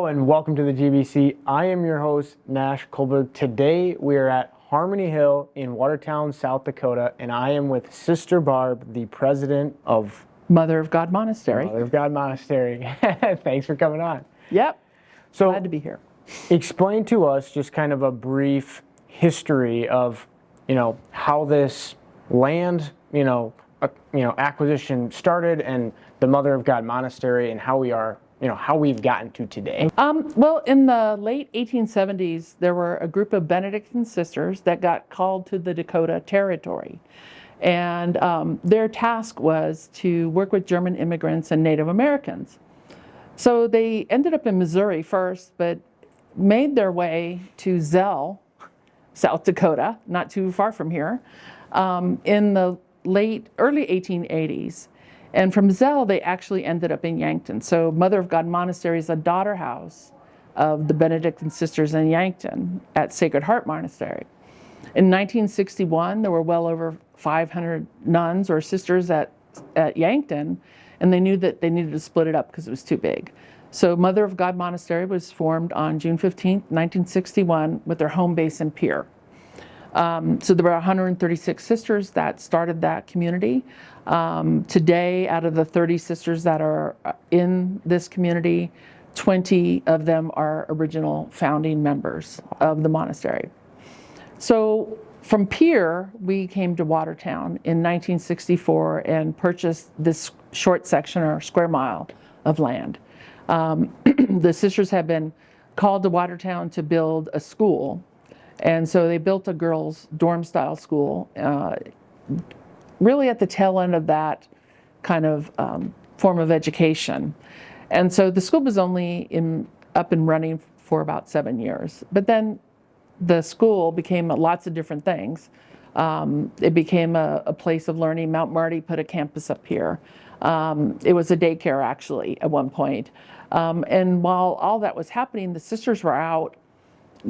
and welcome to the GBC. I am your host, Nash Colberg. Today we are at Harmony Hill in Watertown, South Dakota, and I am with Sister Barb, the president of Mother of God Monastery. Mother of God Monastery. Thanks for coming on. Yep. So, glad to be here. Explain to us just kind of a brief history of, how this land, acquisition started, and the Mother of God Monastery, and how we've gotten to today. Well, in the late 1870s, there were a group of Benedictine sisters that got called to the Dakota territory. And their task was to work with German immigrants and Native Americans. So they ended up in Missouri first, but made their way to Zell, South Dakota, not too far from here, in the early 1880s. And from Zell, they actually ended up in Yankton. So Mother of God Monastery is a daughter house of the Benedictine sisters in Yankton at Sacred Heart Monastery. In 1961, there were well over 500 nuns or sisters at Yankton, and they knew that they needed to split it up because it was too big. So Mother of God Monastery was formed on June 15th, 1961, with their home base in Pierre. So there were 136 sisters that started that community. Today, out of the 30 sisters that are in this community, 20 of them are original founding members of the monastery. So from Pierre, we came to Watertown in 1964 and purchased this short section or square mile of land. The sisters have been called to Watertown to build a school. And so they built a girls' dorm-style school, really at the tail end of that kind of form of education. And so the school was only up and running for about 7 years. But then the school became lots of different things. It became a place of learning. Mount Marty put a campus up here. It was a daycare, actually, at one point. And while all that was happening, the sisters were out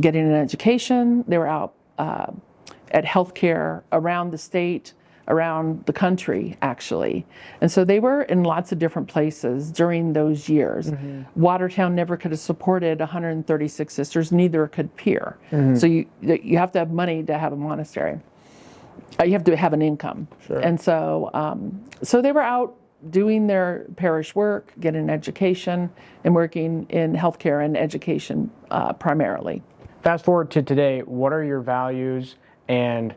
getting an education. They were out at healthcare around the state, around the country, actually. And so they were in lots of different places during those years. Mm-hmm. Watertown never could have supported 136 sisters, neither could Pierre. Mm-hmm. So you have to have money to have a monastery. You have to have an income. Sure. And so, so they were out doing their parish work, getting an education, and working in healthcare and education primarily. Fast forward to today, what are your values, and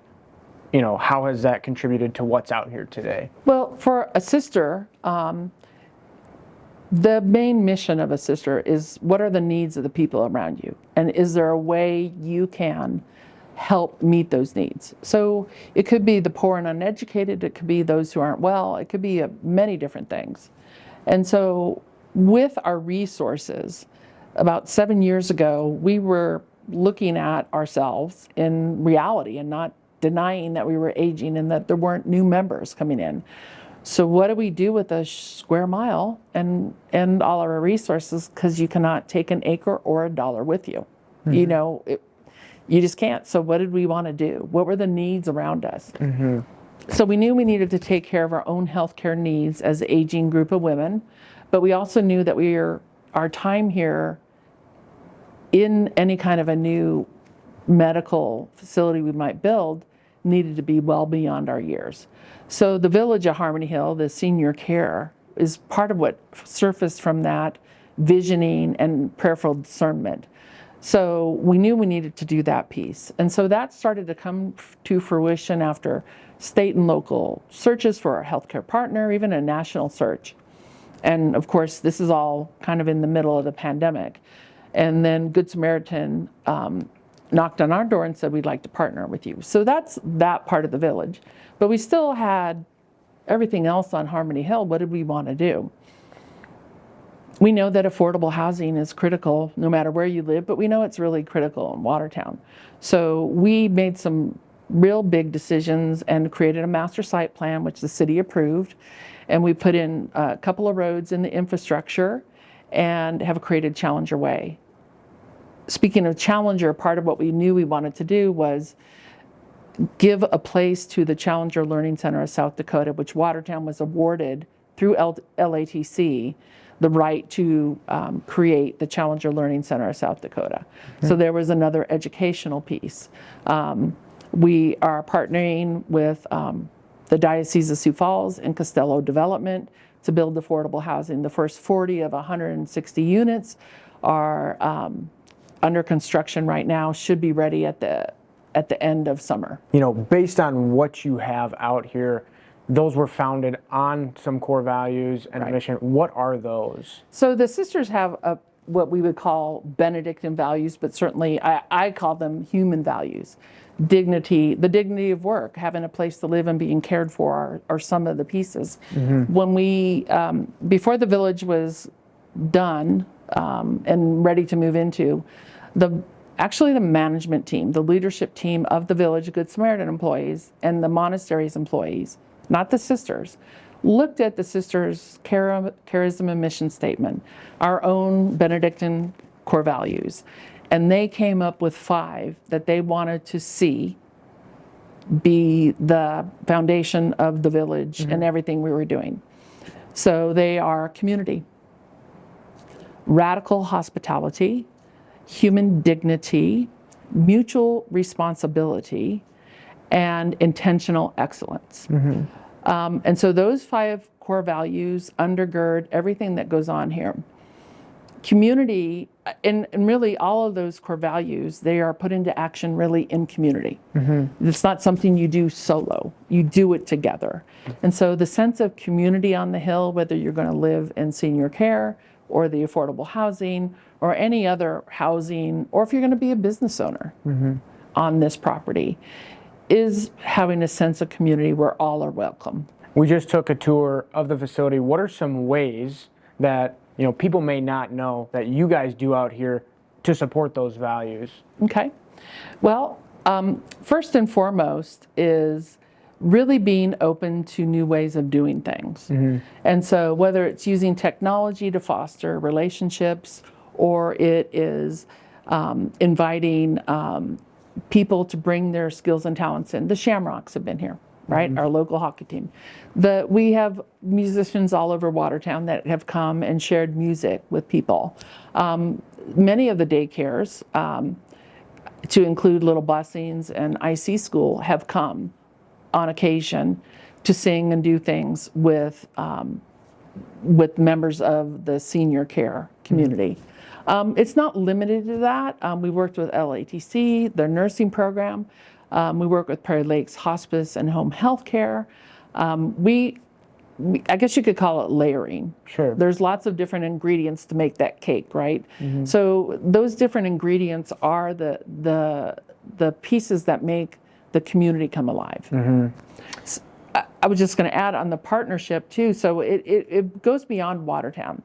how has that contributed to what's out here today? Well, for a sister, the main mission of a sister is, what are the needs of the people around you? And is there a way you can help meet those needs? So it could be the poor and uneducated, it could be those who aren't well, it could be many different things. And so with our resources, about 7 years ago, we were looking at ourselves in reality and not denying that we were aging and that there weren't new members coming in. So what do we do with a square mile and all our resources, because you cannot take an acre or $1 with you? Mm-hmm. You just can't. So what did we want to do? What were the needs around us? Mm-hmm. So we knew we needed to take care of our own healthcare needs as an aging group of women, but we also knew that our time here in any kind of a new medical facility we might build needed to be well beyond our years. So the village of Harmony Hill, the senior care, is part of what surfaced from that visioning and prayerful discernment. So we knew we needed to do that piece. And so that started to come to fruition after state and local searches for our healthcare partner, even a national search. And of course, this is all kind of in the middle of the pandemic. And then Good Samaritan knocked on our door and said, we'd like to partner with you. So that's that part of the village. But we still had everything else on Harmony Hill. What did we want to do? We know that affordable housing is critical no matter where you live, but we know it's really critical in Watertown. So we made some real big decisions and created a master site plan, which the city approved. And we put in a couple of roads in the infrastructure and have created Challenger Way. Speaking of Challenger, part of what we knew we wanted to do was give a place to the Challenger Learning Center of South Dakota, which Watertown was awarded through LATC the right to create the Challenger Learning Center of South Dakota. So there was another educational piece. We are partnering with the Diocese of Sioux Falls and Costello Development to build affordable housing. The first 40 of 160 units are under construction right now, should be ready at the end of summer. You know, based on what you have out here, those were founded on some core values and a mission. What are those? So the sisters have what we would call Benedictine values, but certainly I call them human values. Dignity, the dignity of work, having a place to live and being cared for are some of the pieces. When we, before the village was done and ready to move into, actually the management team, the leadership team of the village, Good Samaritan employees, and the monastery's employees, not the sisters, looked at the sisters' charism and mission statement, our own Benedictine core values, and they came up with 5 that they wanted to see be the foundation of the village and everything we were doing. So they are community, radical hospitality, human dignity, mutual responsibility, and intentional excellence. And so those 5 core values undergird everything that goes on here. Community, and really all of those core values, they are put into action really in community. It's not something you do solo, you do it together. And so the sense of community on the hill, whether you're going to live in senior care or the affordable housing or any other housing, or if you're going to be a business owner on this property, is having a sense of community where all are welcome. We just took a tour of the facility. What are some ways that people may not know that you guys do out here to support those values? Okay. Well, first and foremost is really being open to new ways of doing things. And so whether it's using technology to foster relationships, or it is inviting people to bring their skills and talents in. The Shamrocks have been here, right? Our local hockey team. We have musicians all over Watertown that have come and shared music with people. Many of the daycares, to include Little Blessings and IC School, have come on occasion to sing and do things with members of the senior care community. It's not limited to that. We worked with LATC, their nursing program. We work with Prairie Lakes Hospice and Home Health Care. I guess you could call it layering. Sure. There's lots of different ingredients to make that cake, right? So those different ingredients are the pieces that make the community come alive. I was just going to add on the partnership too. So it goes beyond Watertown.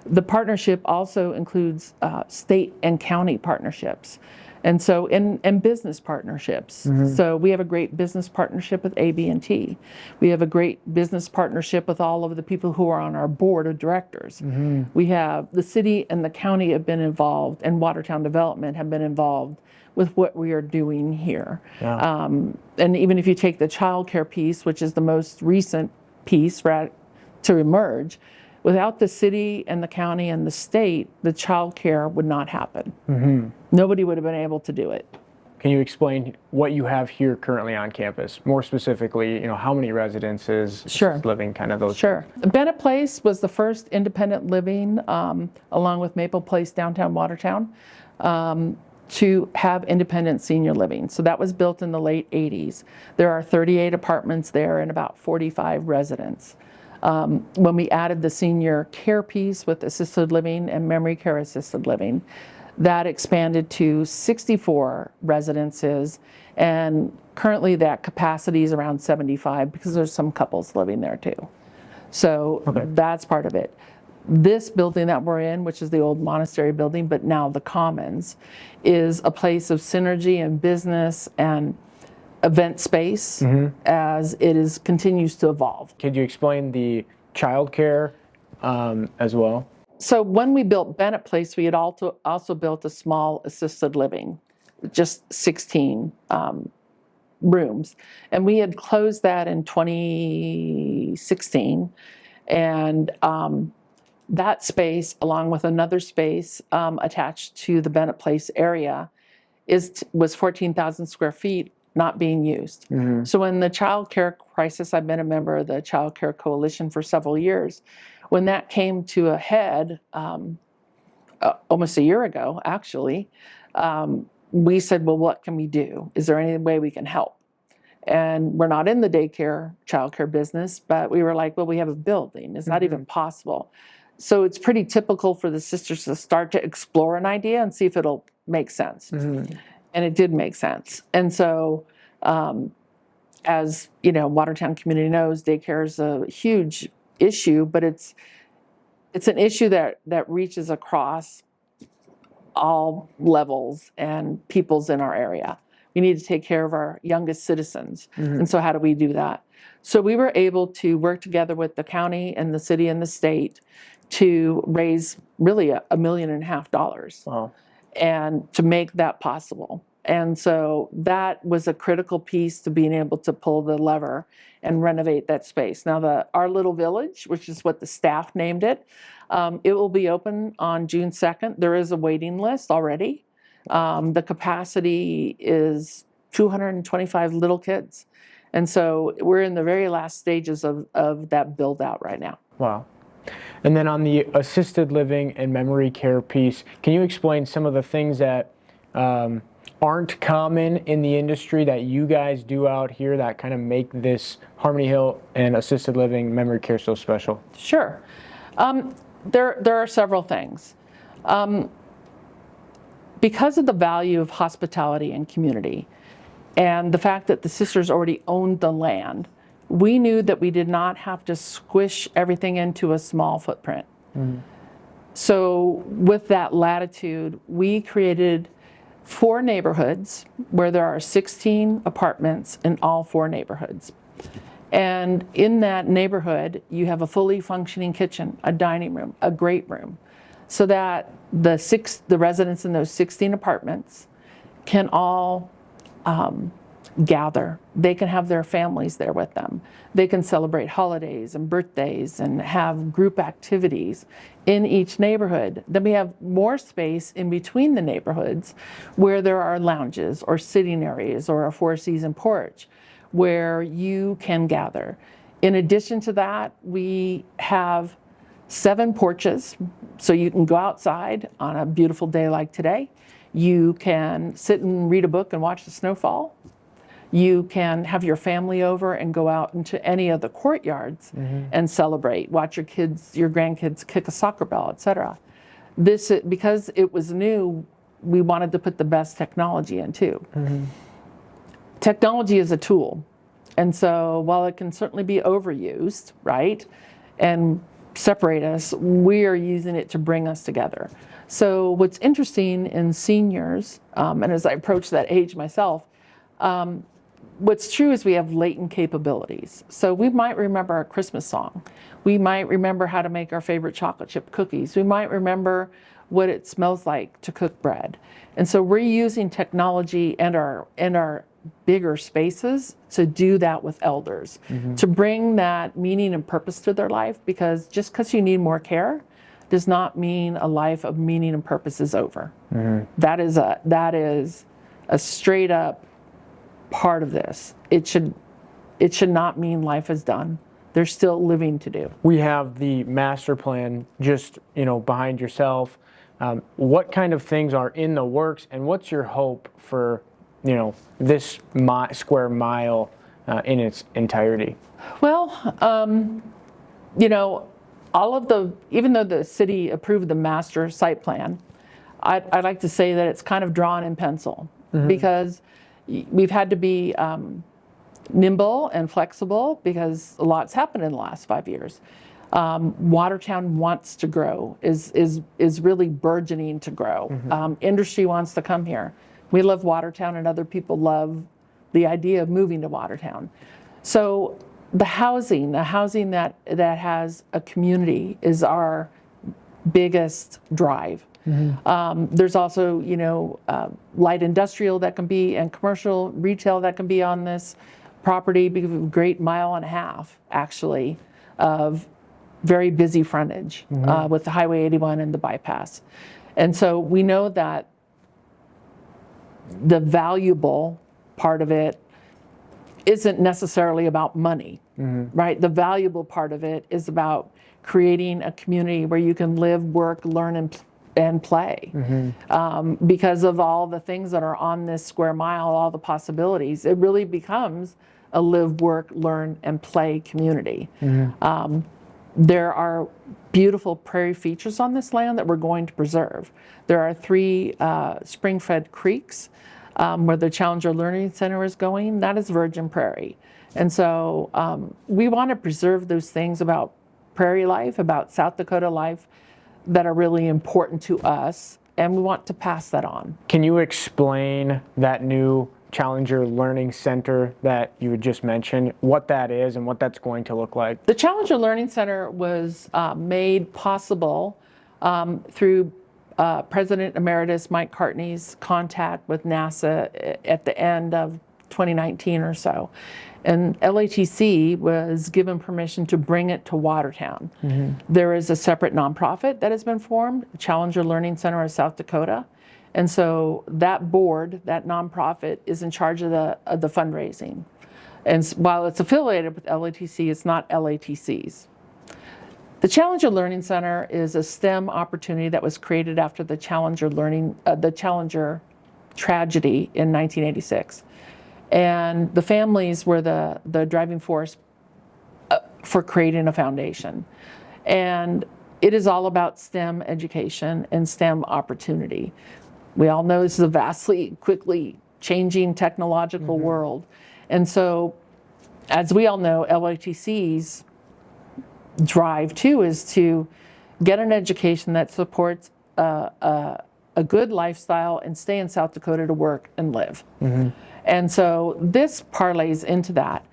The partnership also includes state and county partnerships, and so and business partnerships. So we have a great business partnership with AB&T. We have a great business partnership with all of the people who are on our board of directors. We have the city and the county have been involved, and Watertown Development have been involved with what we are doing here. And even if you take the child care piece, which is the most recent piece to emerge, without the city and the county and the state, the child care would not happen. Nobody would have been able to do it. Can you explain what you have here currently on campus? More specifically, how many residences, Sure. living, kind of those. Sure. Bennett Place was the first independent living, along with Maple Place, downtown Watertown, to have independent senior living. So that was built in the late 80s. There are 38 apartments there and about 45 residents. When we added the senior care piece with assisted living and memory care assisted living, that expanded to 64 residences, and currently that capacity is around 75 because there's some couples living there too. So that's part of it. This building that we're in, which is the old monastery building, but now the Commons, is a place of synergy and business and event space as it continues to evolve. Could you explain the childcare as well? So when we built Bennett Place, we had also built a small assisted living, just 16 rooms. And we had closed that in 2016. And that space, along with another space attached to the Bennett Place area, was 14,000 square feet not being used. So when the child care crisis, I've been a member of the Child Care Coalition for several years, when that came to a head almost a year ago, actually, we said, well, what can we do? Is there any way we can help? And we're not in the daycare, childcare business, but we were like, well, we have a building. It's not even possible. So it's pretty typical for the sisters to start to explore an idea and see if it'll make sense. And it did make sense. And so, as you know, Watertown community knows, daycare is a huge issue, but it's an issue that reaches across all levels and peoples in our area. We need to take care of our youngest citizens. And so how do we do that? So we were able to work together with the county and the city and the state to raise really $1.5 million. Wow. And to make that possible. And so that was a critical piece to being able to pull the lever and renovate that space. Now our little village, which is what the staff named it, it will be open on June 2nd. There is a waiting list already. The capacity is 225 little kids. And so we're in the very last stages of that build out right now. Wow. And then on the assisted living and memory care piece, can you explain some of the things that aren't common in the industry that you guys do out here that kind of make this Harmony Hill and assisted living memory care so special? Sure. There are several things. Because of the value of hospitality and community, and the fact that the sisters already owned the land, we knew that we did not have to squish everything into a small footprint. So with that latitude, we created 4 neighborhoods where there are 16 apartments in all 4 neighborhoods. And in that neighborhood, you have a fully functioning kitchen, a dining room, a great room, so that the residents in those 16 apartments can all gather. They can have their families there with them. They can celebrate holidays and birthdays and have group activities in each neighborhood. Then we have more space in between the neighborhoods where there are lounges or sitting areas or a 4-season porch where you can gather. In addition to that, we have 7 porches, so you can go outside on a beautiful day like today. You can sit and read a book and watch the snowfall. You can have your family over and go out into any of the courtyards and celebrate, watch your grandkids kick a soccer ball, etc. Because it was new, we wanted to put the best technology in too. Technology is a tool. And so while it can certainly be overused, right, and separate us, we are using it to bring us together. So what's interesting in seniors, and as I approach that age myself, what's true is we have latent capabilities. So we might remember our Christmas song. We might remember how to make our favorite chocolate chip cookies. We might remember what it smells like to cook bread. And so we're using technology and our bigger spaces to do that with elders, to bring that meaning and purpose to their life, because just because you need more care does not mean a life of meaning and purpose is over. That is a straight up part of this. It should not mean life is done. There's still living to do. We have the master plan just behind yourself. What kind of things are in the works, and what's your hope for this square mile in its entirety? Well, even though the city approved the master site plan, I'd like to say that it's kind of drawn in pencil, because we've had to be nimble and flexible because a lot's happened in the last 5 years. Watertown wants to grow, is really burgeoning to grow. Industry wants to come here. We love Watertown, and other people love the idea of moving to Watertown. So the housing that has a community is our biggest drive. There's also, light industrial that can be, and commercial retail that can be on this property, because of a great 1.5 miles actually of very busy frontage with the Highway 81 and the bypass. And so we know that the valuable part of it isn't necessarily about money, right? The valuable part of it is about creating a community where you can live, work, learn, and play. Because of all the things that are on this square mile, all the possibilities, it really becomes a live, work, learn, and play community. There are beautiful prairie features on this land that we're going to preserve. There are 3 spring-fed creeks where the Challenger Learning Center is going. That is virgin prairie. And so we want to preserve those things about prairie life, about South Dakota life, that are really important to us, and we want to pass that on. Can you explain that new Challenger Learning Center that you had just mentioned, what that is and what that's going to look like? The Challenger Learning Center was made possible through President Emeritus Mike Cartney's contact with NASA at the end of 2019 or so. And LATC was given permission to bring it to Watertown. There is a separate nonprofit that has been formed, Challenger Learning Center of South Dakota. And so that board, that nonprofit, is in charge of the fundraising. And while it's affiliated with LATC, it's not LATC's. The Challenger Learning Center is a STEM opportunity that was created after the Challenger tragedy in 1986. And the families were the driving force for creating a foundation. And it is all about STEM education and STEM opportunity. We all know this is a vastly, quickly changing technological world. And so, as we all know, LATC's drive too is to get an education that supports a good lifestyle and stay in South Dakota to work and live. And so this parlays into that.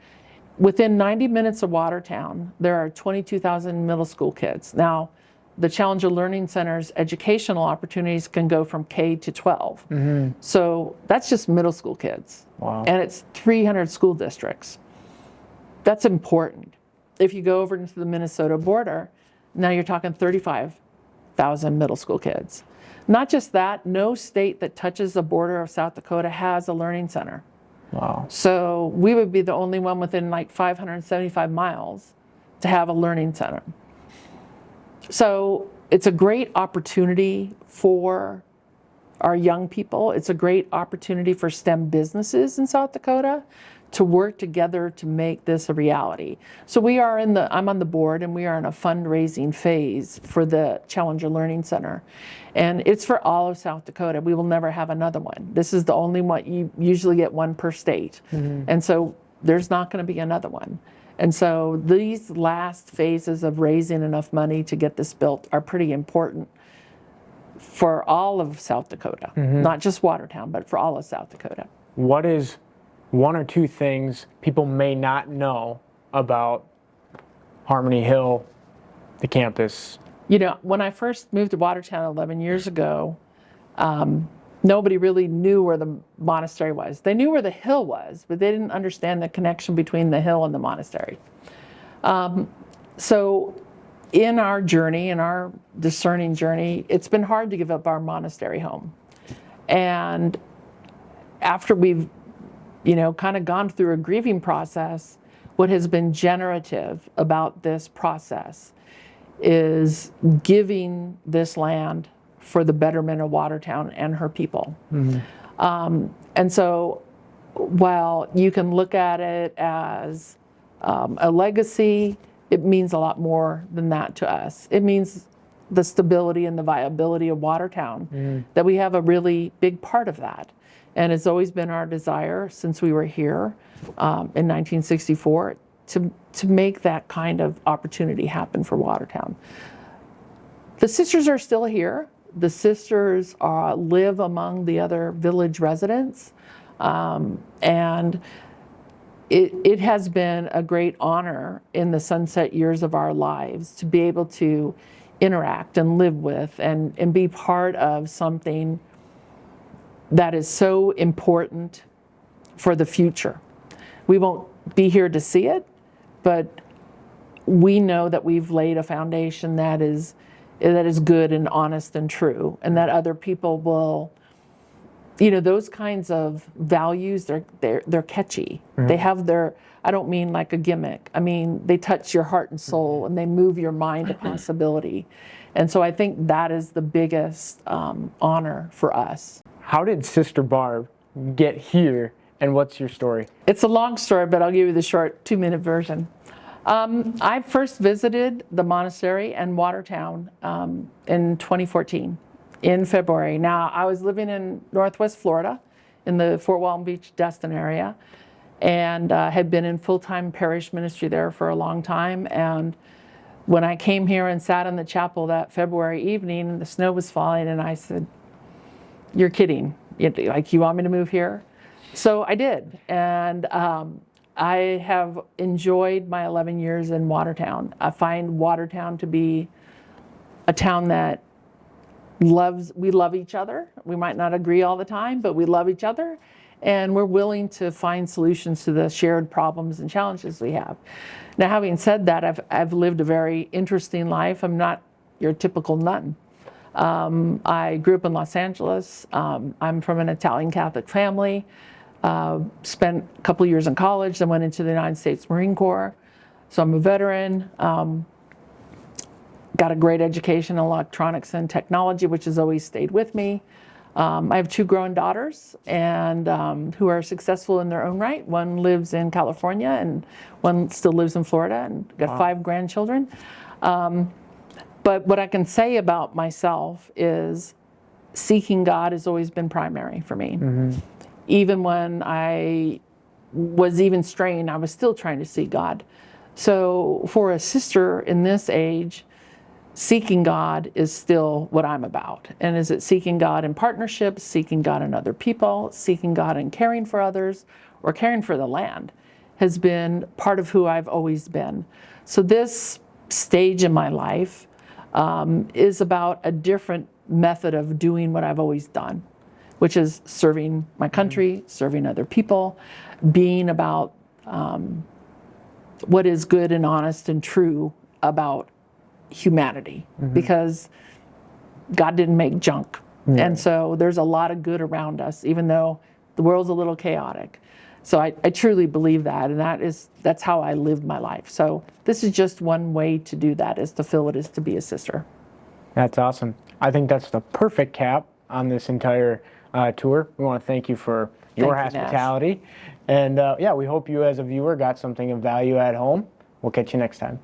Within 90 minutes of Watertown, there are 22,000 middle school kids. Now, the Challenger Learning Center's educational opportunities can go from K to 12. So that's just middle school kids. Wow. And it's 300 school districts. That's important. If you go over into the Minnesota border, now you're talking 35,000 middle school kids. Not just that, no state that touches the border of South Dakota has a learning center. Wow. So we would be the only one within like 575 miles to have a learning center. So it's a great opportunity for our young people. It's a great opportunity for STEM businesses in South Dakota to work together to make this a reality. So I'm on the board, and we are in a fundraising phase for the Challenger Learning Center. And it's for all of South Dakota. We will never have another one. This is the only one. You usually get one per state. And so there's not going to be another one. And so these last phases of raising enough money to get this built are pretty important for all of South Dakota, not just Watertown, but for all of South Dakota. What is 1 or 2 things people may not know about Harmony Hill, the campus? You know, when I first moved to Watertown 11 years ago, nobody really knew where the monastery was. They knew where the hill was, but they didn't understand the connection between the hill and the monastery. So in our journey, in our discerning journey, it's been hard to give up our monastery home. And after we've, kind of gone through a grieving process, what has been generative about this process is giving this land for the betterment of Watertown and her people. And so while you can look at it as a legacy, it means a lot more than that to us. It means the stability and the viability of Watertown, that we have a really big part of that. And it's always been our desire since we were here in 1964 to make that kind of opportunity happen for Watertown. The sisters are still here. The sisters live among the other village residents. And it has been a great honor in the sunset years of our lives to be able to interact and live with and be part of something that is so important for the future. We won't be here to see it, but we know that we've laid a foundation that is good and honest and true, and that other people will, those kinds of values, they're catchy. They have their, I don't mean like a gimmick. I mean, they touch your heart and soul, and they move your mind to possibility. And so I think that is the biggest honor for us. How did Sister Barb get here, and what's your story? It's a long story, but I'll give you the short 2-minute version. I first visited the monastery in Watertown in 2014, in February. Now, I was living in Northwest Florida, in the Fort Walton Beach, Destin area, and had been in full-time parish ministry there for a long time. And when I came here and sat in the chapel that February evening, and the snow was falling, and I said, "You're kidding. You want me to move here?" So I did. And I have enjoyed my 11 years in Watertown. I find Watertown to be a town that we love each other. We might not agree all the time, but we love each other. And we're willing to find solutions to the shared problems and challenges we have. Now, having said that, I've lived a very interesting life. I'm not your typical nun. I grew up in Los Angeles. I'm from an Italian Catholic family. Spent a couple of years in college, then went into the United States Marine Corps. So I'm a veteran. Got a great education in electronics and technology, which has always stayed with me. I have 2 grown daughters, and who are successful in their own right. One lives in California, and one still lives in Florida, and got 5 grandchildren. But what I can say about myself is seeking God has always been primary for me. Even when I was even straying, I was still trying to seek God. So for a sister in this age, seeking God is still what I'm about. And is it seeking God in partnerships, seeking God in other people, seeking God in caring for others, or caring for the land, has been part of who I've always been. So this stage in my life is about a different method of doing what I've always done, which is serving my country, serving other people, being about what is good and honest and true about humanity, because God didn't make junk. And so there's a lot of good around us, even though the world's a little chaotic. So I truly believe that, and that's how I lived my life. So this is just one way to do that, is to feel it is to be a sister. That's awesome. I think that's the perfect cap on this entire tour. We want to thank you for your hospitality. And yeah, we hope you as a viewer got something of value at home. We'll catch you next time.